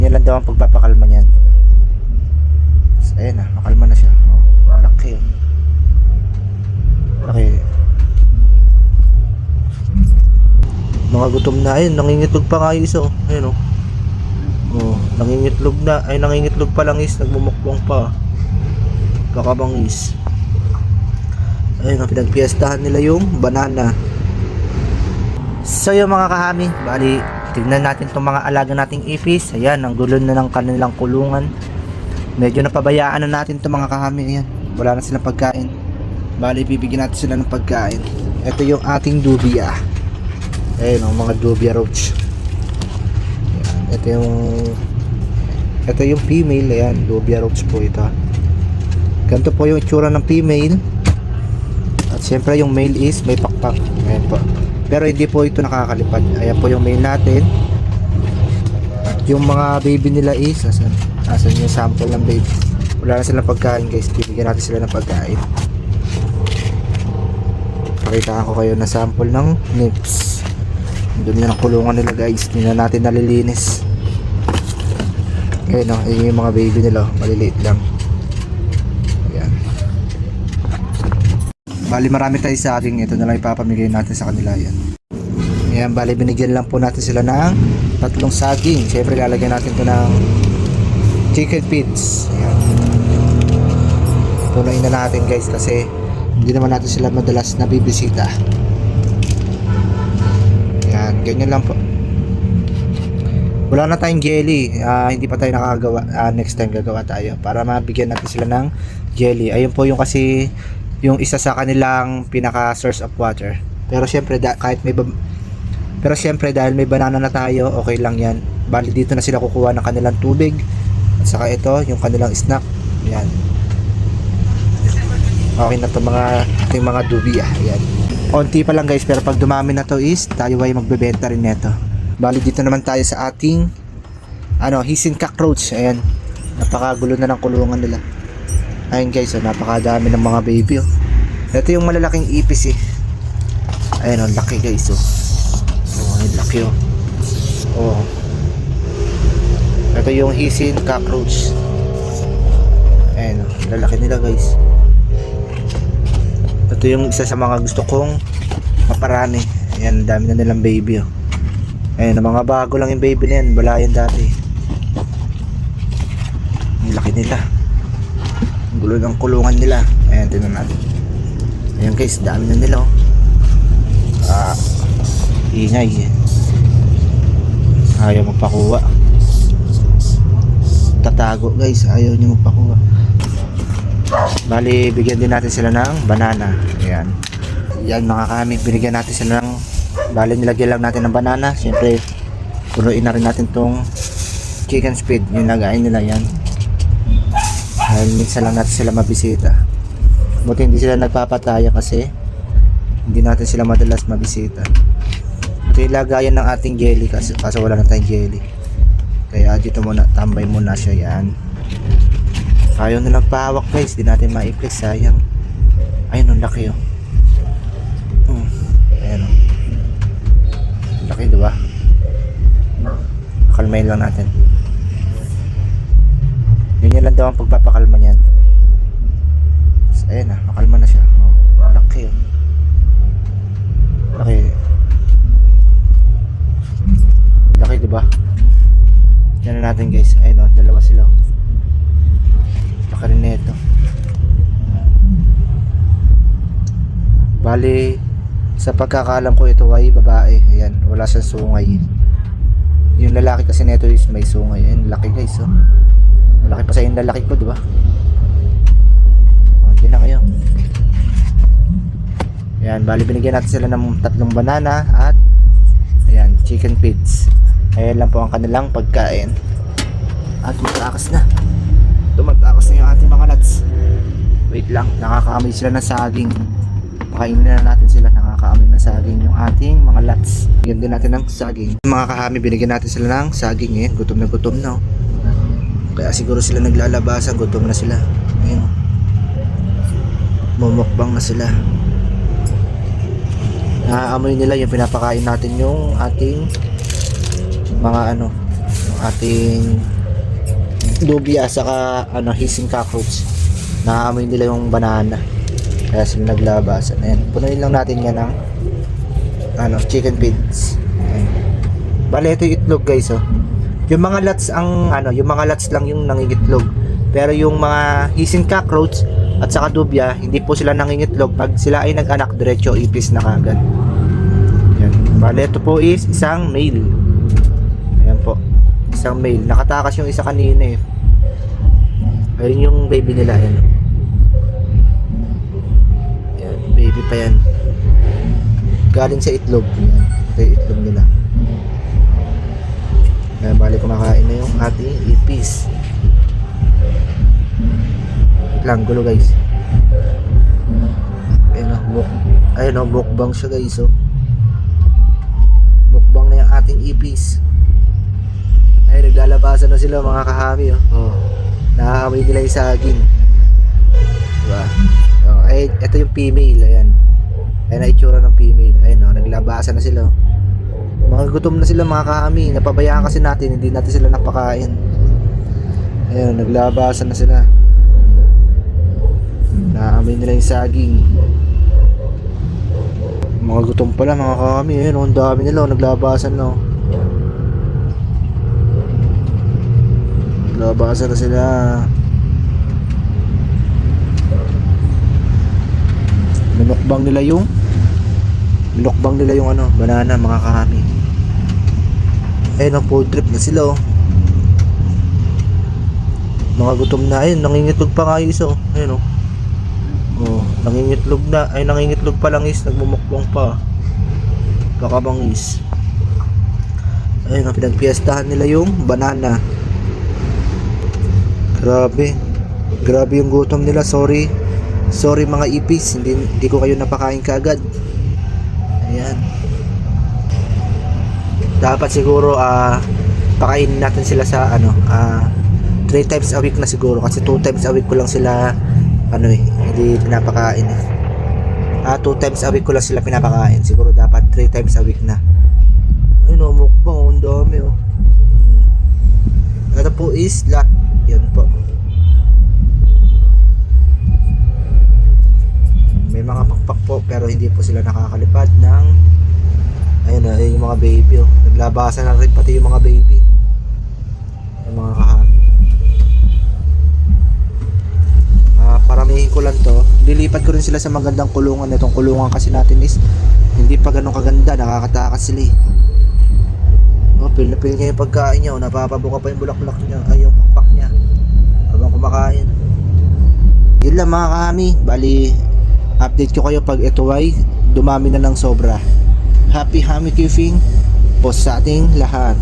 Yan lang daw ang pagpapakalma niyan. So, ayun na, makalma na siya. Oh, laki. Laki. Mga gutom na. Ayun, nangingitlog pa nga yung isa. Ayun, oh. Oh, nangingitlog na. Ay, nangingitlog pa lang is. Nagmumukbang pa. Kakabangis. Ayun, pinagpiestahan nila yung banana. So yung mga kahami, bali tignan natin itong mga alaga nating ipis. Ayan, ang gulo na ng kanilang kulungan. Medyo napabayaan na natin itong mga kahami. Ayan, wala na silang pagkain. Bali bibigyan natin sila ng pagkain. Ito yung ating dubia. Ayan, ang mga dubia roach. Ayan, ito yung female. Ayan, dubia roach po ito. Ganito po yung itsura ng female. At syempre yung male is may pakpak. Ayan po. Pero hindi po ito nakakalipad. Ayan po yung male natin. At yung mga baby nila is asan yung sample ng baby. Wala na silang pagkain guys. Bibigyan natin sila ng pagkain. Pakitaan ko kayo na sample ng nips. Doon yun ang kulungan nila guys. Hindi na natin nalilinis. Ayan o. Ayan yung mga baby nila. Maliliit lang. Ayan. Bali marami tayo sa ating, ito na lang ipapamigay natin sa kanila. Yan. Ayan, bali binigyan lang po natin sila ng 3 saging. Siyempre lalagyan natin to ng chicken feeds. Ayan. Punuin na natin guys kasi hindi naman natin sila madalas na bibisita. Ayan, ganyan lang po. Wala na tayong jelly. Hindi pa tayo nakagawa. Next time gagawa tayo para mabigyan natin sila ng jelly. Ayun po yung kasi yung isa sa kanilang pinaka source of water. Pero syempre dahil may banana na tayo, okay lang yan. Bali dito na sila kukuha ng kanilang tubig. At saka ito, yung kanilang snack. Yan. Okay na to ating mga dubia. Yan. Onti pa lang guys, pero pag dumami na to is tayo ay magbebenta rin neto. Bali dito naman tayo sa ating Hissing cockroach. Ayan. Napakagulo na ng kulungan nila. Ayun guys, napakadami ng mga baby. Ito yung malalaking ipis eh. Ayun, laki guys. Laki . Ito yung hissing cockroach. Ayun, lalaki nila guys. Ito yung isa sa mga gusto kong maparami. Ayan, dami na nilang baby . Ayun, mga bago lang yung baby na yan. Wala yan dati. Ang laki nila. Gulo ng kulungan nila. Ayan, tingnan natin. Ayan guys, dami na nila . Ingay . Ayaw magpakuha. Tatago guys, ayaw nyo magpakuha. Bali, bigyan din natin sila ng banana. Ayan. Yan mga kami, binigyan natin sila ng, bali nilagyan lang natin ng banana. Siyempre, punuin na rin natin tong chicken feed. Yung lagain nila yan. Dahil minsan lang natin sila mabisita. Buti hindi sila nagpapataya kasi hindi natin sila madalas mabisita. Ito yung lagayan ng ating jelly kasi wala na tayong jelly. Kaya dito muna, tambay muna siya. Yan. Ayaw na nagpahawak guys, di natin maiplis, sayang. Ayun, ang laki . Ayun . Laki diba? Kalmayin lang natin. Yun lang daw ang pagpapakalma niyan. So, ayun na, makalma na siya. Laki . Laki. Laki diba? Yan na natin guys. Ayun , dalawa sila . Laki rin na ito. Bali, sa pagkakalam ko ito ay babae. Ayan, wala siyang sungay. Yung lalaki kasi nito is may sungay. Ayan, laki guys . Malaki pa sa yung lalaki ko, diba? Diyan na kayo. Ayan, bali binigyan natin sila ng 3 banana at ayan, chicken feeds. Ayan lang po ang kanilang pagkain. At tumatakas na. Tumatakas na yung ating mga nuts. Wait lang, nakakaamoy sila ng saging. Pakainin na natin sila, nakakaamoy na saging yung ating mga nuts. Bigyan din natin ng saging. Mga kahami, binigyan natin sila ng saging . Gutom na gutom na . Kaya siguro sila naglalabasan, gutom na sila. Ayun. Mumukbang na sila. Naaamoy nila yung pinapakain natin yung ating mga ating lubya saka hissing cockroach. Naaamoy nila yung banana. Kaya sila naglabasan. Ayan, punuin lang natin yan ng chicken feeds. Ayan. Bale, ito yung itlog guys, oh. Yung mga lats yung mga lats lang yung nangingitlog. Pero yung mga hissing cockroach at saka dubya, hindi po sila nangingitlog. Pag sila ay nag-anak, diretso ipis na kagad. Ayan. Bale, ito po is isang male. Ayan po. Isang male. Nakatakas yung isa kanina eh. Ayun yung baby nila. Ayan. Ayan. Baby pa yan. Galing sa itlog. Ayan. Ito yung itlog nila. Ayan. Bale, kumakain na yung ating ipis. Lang gulo guys. Ayun o, mukbang siya guys, oh. Mukbang na yung ating ipis. Ay, naglalabasan na sila mga kahami, oh. Oh. Naaamoy nila yung saging. Diba? Oh, ay, ito yung female, ayan. Ayan na itsura ng female. Ayun o, naglabasan na sila, oh. Mga gutom na sila mga kahami. Napabayaan kasi natin, hindi natin sila napakain. Ayun, naglabasan na sila. Naamoy nila yung saging. Mga gutom pala mga kami. Ayun, ang dami nila, naglabasan na. Naglabasan na sila. Minukbang nila yung banana mga kami. Ayun, food trip na sila, oh. Mga gutom na. Ayun, nangingitlog pa nga yung isa, oh. Ayun, oh. Oh, nangingitlog na. Ay, nangingitlog pa lang is. Nagmumukbang pa. Baka bang is. Ayun, pinagpiestahan nila yung banana. Grabe. Grabe yung gutom nila. Sorry mga ipis. Hindi ko kayo napakain kaagad. Ayan. Dapat siguro pakainin natin sila sa 3 times a week na siguro. Kasi 2 times a week ko lang sila hindi pinapakain eh. 2 times a week ko lang sila pinapakain. Siguro dapat 3 times a week na. Ayun, mukbang, ang dami, oh. Ito po is lot. Yan po. May mga pakpak po pero hindi po sila nakakalipad ng ayun yung mga baby, oh. Naglabasan na rin pati yung mga baby. Yung mga kahami. Paramihin ko lang to. Lilipat ko rin sila sa magandang kulungan. Itong kulungan kasi natin is hindi pa ganun kaganda, nakakatakas sila eh. Pil na pil niya yung pagkain niya, napapabuka pa yung bulaklak niya, ay yung pakpak niya habang kumakain. Yun lang mga kami. Bali, update ko kayo pag ito ay dumami na ng sobra. Happy Hammy Keeping po sa ating lahat.